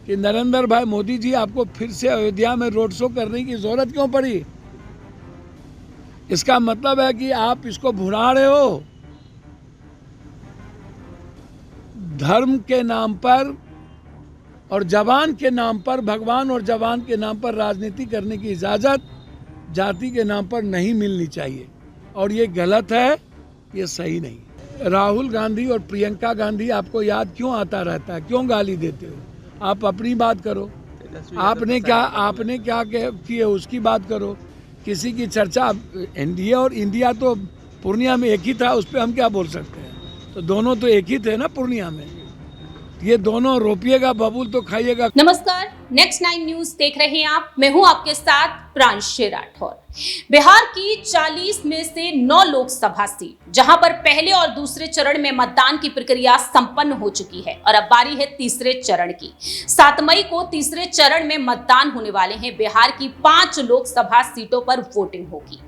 कि नरेंद्र भाई मोदी जी, आपको फिर से अयोध्या में रोड शो करने की जरूरत क्यों पड़ी? इसका मतलब है कि आप इसको भुना रहे हो। धर्म के नाम पर और जवान के नाम पर, भगवान और जवान के नाम पर राजनीति करने की इजाज़त जाति के नाम पर नहीं मिलनी चाहिए, और ये गलत है, ये सही नहीं। राहुल गांधी और प्रियंका गांधी आपको याद क्यों आता रहता है? क्यों गाली देते हो? आप अपनी बात करो। आपने क्या किए उसकी बात करो। किसी की चर्चा, एनडीए और इंडिया तो पूर्णिया में एक ही था, उस पर हम क्या बोल सकते हैं? तो दोनों तो एक ही थे ना पूर्णिया में। ये दोनों रोपिएगा बबूल तो खाइएगा। नमस्कार, नेक्स्ट 9 न्यूज देख रहे हैं आप। मैं हूं आपके साथ प्रांशी राठौर। बिहार की 40 में से 9 लोकसभा सीट, जहां पर पहले और दूसरे चरण में मतदान की प्रक्रिया संपन्न हो चुकी है और अब बारी है तीसरे चरण की। 7 मई को तीसरे चरण में मतदान होने वाले हैं। बिहार की 5 लोकसभा सीटों पर वोटिंग होगी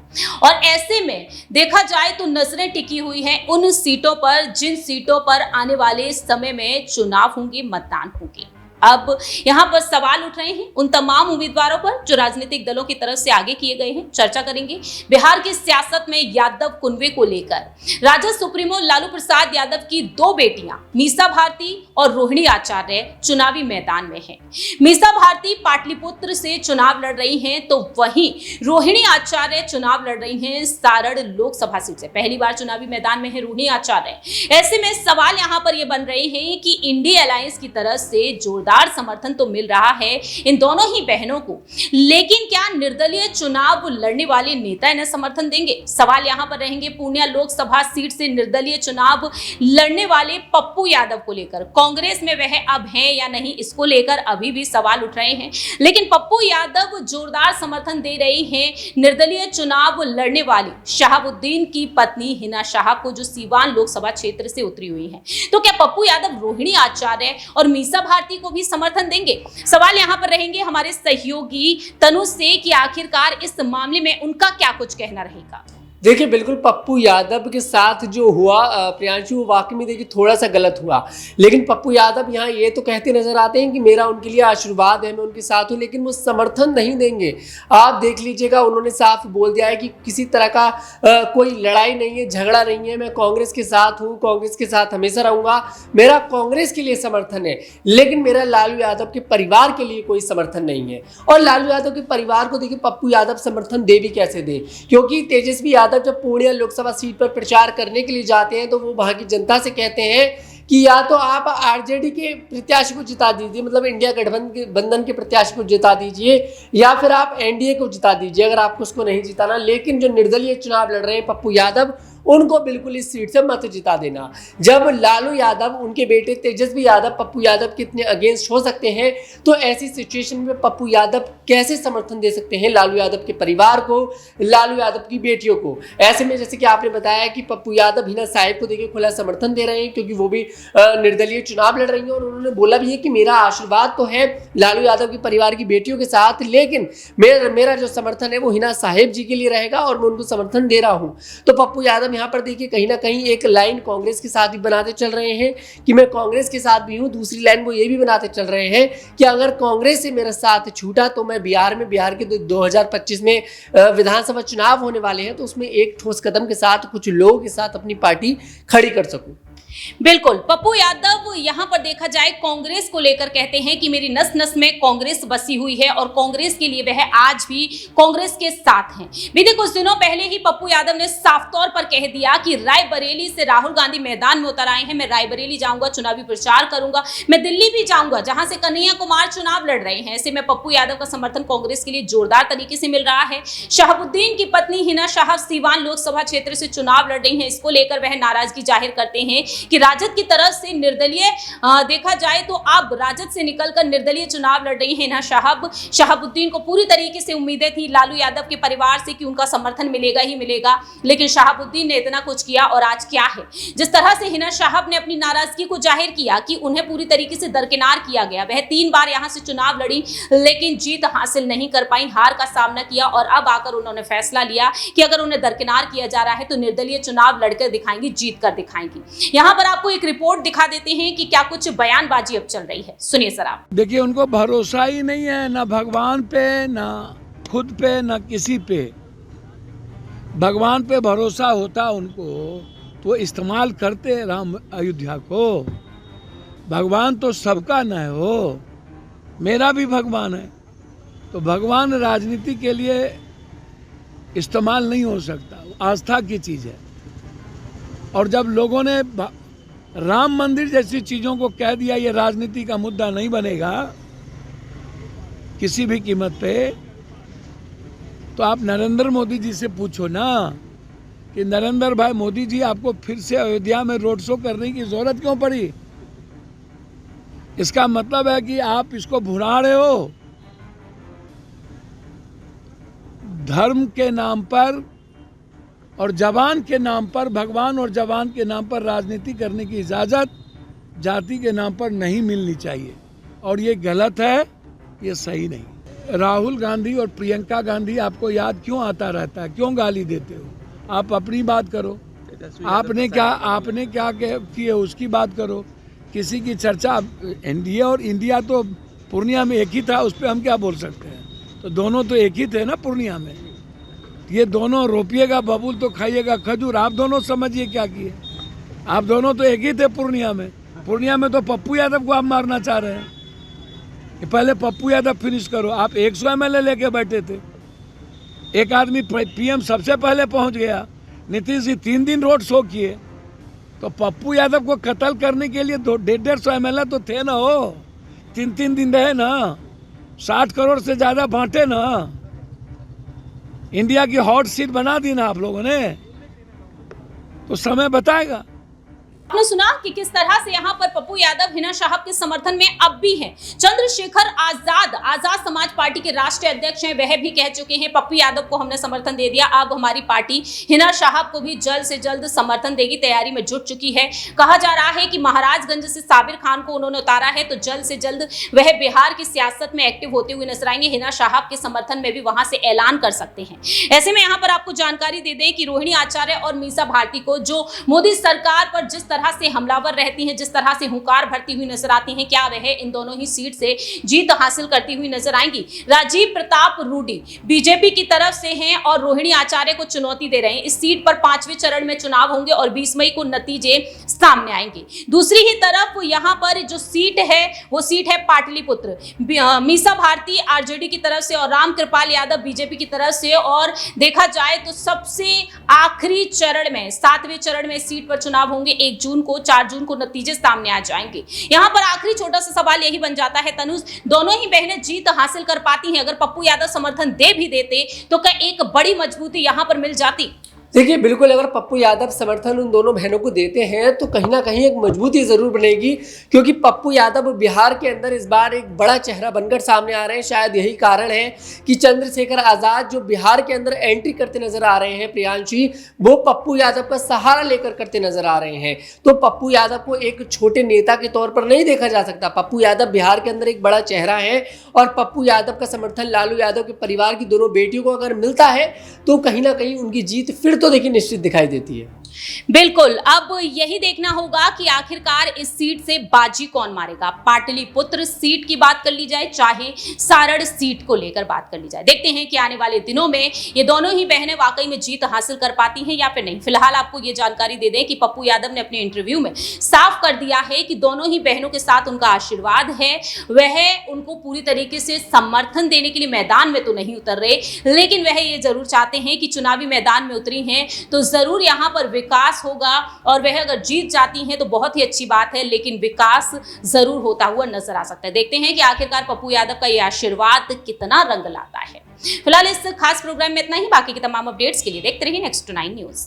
और ऐसे में देखा जाए तो नजरें टिकी हुई हैं उन सीटों पर जिन सीटों पर आने वाले समय में चुनाव होंगे, मतदान होंगे। अब यहां पर सवाल उठ रहे हैं उन तमाम उम्मीदवारों पर जो राजनीतिक दलों की तरफ से आगे किए गए हैं। चर्चा करेंगे बिहार की सियासत में यादव कुनबे को लेकर। राजद सुप्रीमो लालू प्रसाद यादव की 2 बेटियां मीसा भारती और रोहिणी आचार्य चुनावी मैदान में हैं। मीसा भारती पाटलिपुत्र से चुनाव लड़ रही हैं, तो वहीं रोहिणी आचार्य चुनाव लड़ रही हैं सारण लोकसभा सीट से। पहली बार चुनावी मैदान में है रोहिणी आचार्य। ऐसे में सवाल यहां पर यह बन रहे हैं कि इंडिया अलायंस की तरफ से जोरदार समर्थन तो मिल रहा है इन दोनों ही बहनों को, लेकिन क्या निर्दलीय चुनाव लड़ने वाले नेता इन्हें समर्थन देंगे? सवाल यहां पर रहेंगे पूर्णिया लोकसभा सीट से निर्दलीय चुनाव लड़ने वाले पप्पू यादव को लेकर। कांग्रेस में वह अब हैं या नहीं, इसको लेकर अभी भी सवाल उठ रहे हैं, लेकिन पप्पू यादव जोरदार समर्थन दे रही हैं निर्दलीय चुनाव लड़ने वाली शहाबुद्दीन की पत्नी हिना शाह को, जो सीवान लोकसभा क्षेत्र से उतरी हुई है। तो क्या पप्पू यादव रोहिणी आचार्य और मीसा भारती को भी समर्थन देंगे? सवाल यहां पर रहेंगे हमारे सहयोगी तनु से कि आखिरकार इस मामले में उनका क्या कुछ कहना रहेगा। देखिए, बिल्कुल पप्पू यादव के साथ जो हुआ प्रियांशु, वो वाकई में देखिए थोड़ा सा गलत हुआ। लेकिन पप्पू यादव यहाँ ये तो कहते नजर आते हैं कि मेरा उनके लिए आशीर्वाद है, मैं उनके साथ हूँ, लेकिन वो समर्थन नहीं देंगे। आप देख लीजिएगा, उन्होंने साफ बोल दिया है कि किसी तरह का कोई लड़ाई नहीं है, झगड़ा नहीं है, मैं कांग्रेस के साथ हूँ, कांग्रेस के साथ हमेशा रहूंगा, मेरा कांग्रेस के लिए समर्थन है, लेकिन मेरा लालू यादव के परिवार के लिए कोई समर्थन नहीं है। और लालू यादव के परिवार को देखिए पप्पू यादव समर्थन दे भी कैसे दे, क्योंकि तेजस्वी यादव जब पूर्णिया लोकसभा सीट पर प्रचार करने के लिए जाते हैं तो वो वहां की जनता से कहते हैं कि या तो आप आरजेडी के प्रत्याशी को जिता दीजिए, मतलब इंडिया गठबंधन के प्रत्याशी को जिता दीजिए, या फिर आप एनडीए को जिता दीजिए अगर आपको उसको नहीं जिताना। लेकिन जो निर्दलीय चुनाव लड़ रहे हैं पप्पू यादव, उनको बिल्कुल इस सीट से मत जिता देना। जब लालू यादव, उनके बेटे तेजस्वी यादव पप्पू यादव के इतने अगेंस्ट हो सकते हैं, तो ऐसी सिचुएशन में पप्पू यादव कैसे समर्थन दे सकते हैं लालू यादव के परिवार को, लालू यादव की बेटियों को? ऐसे में जैसे कि आपने बताया कि पप्पू यादव हिना साहिब को देखिए खुला समर्थन दे रहे हैं, क्योंकि वो भी निर्दलीय चुनाव लड़ रही है, और उन्होंने बोला भी है कि मेरा आशीर्वाद तो है लालू यादव के परिवार की बेटियों के साथ, लेकिन मेरा जो समर्थन है वो हिना साहिब जी के लिए रहेगा और मैं उनको समर्थन दे रहा हूं। तो पप्पू यादव यहाँ पर देखिए कहीं ना कहीं एक लाइन कांग्रेस के साथ भी बनाते चल रहे हैं कि मैं कांग्रेस के साथ भी हूं। दूसरी लाइन वो ये भी बनाते चल रहे हैं कि अगर कांग्रेस से मेरा साथ छूटा तो मैं बिहार के 2025 में विधानसभा चुनाव होने वाले हैं, तो उसमें एक ठोस कदम के साथ कुछ लोगों के साथ अपनी पार्टी खड़ी कर सकूं। बिल्कुल, पप्पू यादव यहां पर देखा जाए कांग्रेस को लेकर कहते हैं कि मेरी नस नस में कांग्रेस बसी हुई है और कांग्रेस के लिए वह आज भी कांग्रेस के साथ हैं। बीते कुछ दिनों पहले ही पप्पू यादव ने साफ तौर पर कह दिया कि रायबरेली से राहुल गांधी मैदान में उतर आए हैं, मैं रायबरेली जाऊंगा, चुनावी प्रचार करूंगा, मैं दिल्ली भी जाऊंगा जहां से कन्हैया कुमार चुनाव लड़ रहे हैं। ऐसे में पप्पू यादव का समर्थन कांग्रेस के लिए जोरदार तरीके से मिल रहा है। शहाबुद्दीन की पत्नी हिना शाह सीवान लोकसभा क्षेत्र से चुनाव लड़ रही है, इसको लेकर वह नाराजगी जाहिर करते हैं कि राजद की तरफ से निर्दलीय देखा जाए तो अब राजद से निकलकर निर्दलीय चुनाव लड़ रही है हिना शहाबुद्दीन को पूरी तरीके से उम्मीदें थी लालू यादव के परिवार से कि उनका समर्थन मिलेगा ही मिलेगा, लेकिन शहाबुद्दीन ने इतना कुछ किया और आज क्या है, जिस तरह से हिना शाह ने अपनी नाराजगी को जाहिर किया कि उन्हें पूरी तरीके से दरकिनार किया गया। वह 3 बार यहां से चुनाव लड़ी लेकिन जीत हासिल नहीं कर पाई, हार का सामना किया और अब आकर उन्होंने फैसला लिया कि अगर उन्हें दरकिनार किया जा रहा है तो निर्दलीय चुनाव लड़कर दिखाएंगी, जीत कर दिखाएंगी। यहां पर पर आपको एक रिपोर्ट दिखा देते हैं कि क्या कुछ बयानबाजी अब चल रही है, सुनिए सर आप। देखिए, उनको भरोसा ही नहीं है, ना भगवान पे, ना खुद पे, ना किसी पे। भगवान पे भरोसा होता उनको तो इस्तेमाल करते राम अयोध्या को। भगवान तो सबका न है, हो मेरा भी भगवान है। तो भगवान राजनीति के लिए इस्तेमाल नहीं हो सकता, आस्था की चीज़ है। और जब लोगों ने राम मंदिर जैसी चीज़ों को कह दिया ये राजनीति का मुद्दा नहीं बनेगा किसी भी कीमत पे, तो आप नरेंद्र मोदी जी से पूछो ना कि नरेंद्र भाई मोदी जी, आपको फिर से अयोध्या में रोड शो करने की जरूरत क्यों पड़ी? इसका मतलब है कि आप इसको भुना रहे हो। धर्म के नाम पर और जवान के नाम पर, भगवान और जवान के नाम पर राजनीति करने की इजाज़त जाति के नाम पर नहीं मिलनी चाहिए, और ये गलत है, ये सही नहीं। राहुल गांधी और प्रियंका गांधी आपको याद क्यों आता रहता है? क्यों गाली देते हो? आप अपनी बात करो। आपने क्या किए उसकी बात करो। किसी की चर्चा, एनडीए और इंडिया तो पूर्णिया में एक ही था, उस पर हम क्या बोल सकते हैं? तो दोनों तो एक ही थे ना पूर्णिया में। ये दोनों रोपिएगा बबूल तो खाइएगा खजूर। आप दोनों समझिए क्या किए। आप दोनों तो एक ही थे पूर्णिया में। पूर्णिया में तो पप्पू यादव को आप मारना चाह रहे हैं कि पहले पप्पू यादव फिनिश करो। आप 100 MLA लेके बैठे थे। एक आदमी पीएम सबसे पहले पहुंच गया। नीतीश जी 3 दिन रोड शो किए, तो पप्पू यादव को कत्ल करने के लिए 150 MLA तो थे ना, हो 3 दिन रहे ना, 60 करोड़ से ज़्यादा बांटे ना, इंडिया की हॉट सीट बना दी ना आप लोगों ने। तो समय बताएगा। आपने सुना कि किस तरह से यहाँ पर पप्पू यादव हिना साहब के समर्थन में अब भी हैं। चंद्रशेखर आजाद समाज पार्टी के राष्ट्रीय अध्यक्ष हैं, वह भी कह चुके हैं पप्पू यादव को हमने समर्थन दे दिया, अब हमारी पार्टी हिना साहब को भी जल्द से जल्द समर्थन देगी, तैयारी में जुट चुकी है। कहा जा रहा है कि महाराजगंज से साबिर खान को उन्होंने उतारा है, तो जल्द से जल्द वह बिहार की सियासत में एक्टिव होते हुए नजर आएंगे। हिना साहब के समर्थन में भी वहां से ऐलान कर सकते हैं। ऐसे में यहाँ पर आपको जानकारी दे दें कि रोहिणी आचार्य और मीसा भारती को, जो मोदी सरकार पर जिस तरह से हमलावर रहती हैं, जिस तरह से हुंकार भरती हुई नजर आती हैं, क्या वह इन दोनों ही सीट से जीत हासिल करती हुई नजर आएंगी? राजीव प्रताप रूडी बीजेपी की तरफ से हैं और रोहिणी आचार्य को चुनौती दे रहे हैं। इस सीट पर 5वें चरण में चुनाव होंगे और 20 मई को नतीजे सामने आएंगे। दूसरी ही तरफ यहाँ पर जो सीट है वो सीट है पाटलिपुत्र। मीसा भारती आरजेडी की तरफ से और राम कृपाल यादव बीजेपी की तरफ से। और देखा जाए तो सबसे आखिरी चरण में 7वें चरण में सीट पर चुनाव होंगे 1 जून को, 4 जून को नतीजे सामने आ जाएंगे। यहाँ पर आखिरी छोटा सा सवाल यही बन जाता है तनुज, दोनों ही बहनें जीत हासिल कर पाती हैं? अगर पप्पू यादव समर्थन दे भी देते तो क्या एक बड़ी मजबूती यहाँ पर मिल जाती? देखिए, बिल्कुल अगर पप्पू यादव समर्थन उन दोनों बहनों को देते हैं तो कहीं ना कहीं एक मजबूती जरूर बनेगी, क्योंकि पप्पू यादव बिहार के अंदर इस बार एक बड़ा चेहरा बनकर सामने आ रहे हैं। शायद यही कारण है कि चंद्रशेखर आजाद जो बिहार के अंदर एंट्री करते नजर आ रहे हैं, प्रियांशी, वो पप्पू यादव का सहारा लेकर करते नजर आ रहे हैं। तो पप्पू यादव को एक छोटे नेता के तौर पर नहीं देखा जा सकता। पप्पू यादव बिहार के अंदर एक बड़ा चेहरा है और पप्पू यादव का समर्थन लालू यादव के परिवार की दोनों बेटियों को अगर मिलता है तो कहीं ना कहीं उनकी जीत फिर तो देखिए निश्चित दिखाई देती है। बिल्कुल, अब यही देखना होगा कि आखिरकार इस सीट से बाजी कौन मारेगा। पाटलिपुत्र सीट की बात कर ली जाए, चाहे सारण सीट को लेकर बात कर ली जाए, देखते हैं कि आने वाले दिनों में ये दोनों ही बहनें वाकई में जीत हासिल कर पाती हैं या फिर नहीं। फिलहाल आपको ये जानकारी दे दें कि पप्पू यादव ने अपने इंटरव्यू में साफ कर दिया है कि दोनों ही बहनों के साथ उनका आशीर्वाद है। वह उनको पूरी तरीके से समर्थन देने के लिए मैदान में तो नहीं उतर रहे, लेकिन वह ये जरूर चाहते हैं कि चुनावी मैदान में उतरी हैं तो जरूर यहाँ पर विकास होगा, और वह अगर जीत जाती हैं तो बहुत ही अच्छी बात है, लेकिन विकास जरूर होता हुआ नजर आ सकता है। देखते हैं कि आखिरकार पप्पू यादव का यह आशीर्वाद कितना रंग लाता है। फिलहाल इस खास प्रोग्राम में इतना ही। बाकी की तमाम अपडेट्स के लिए देखते रहिए Next 9 न्यूज।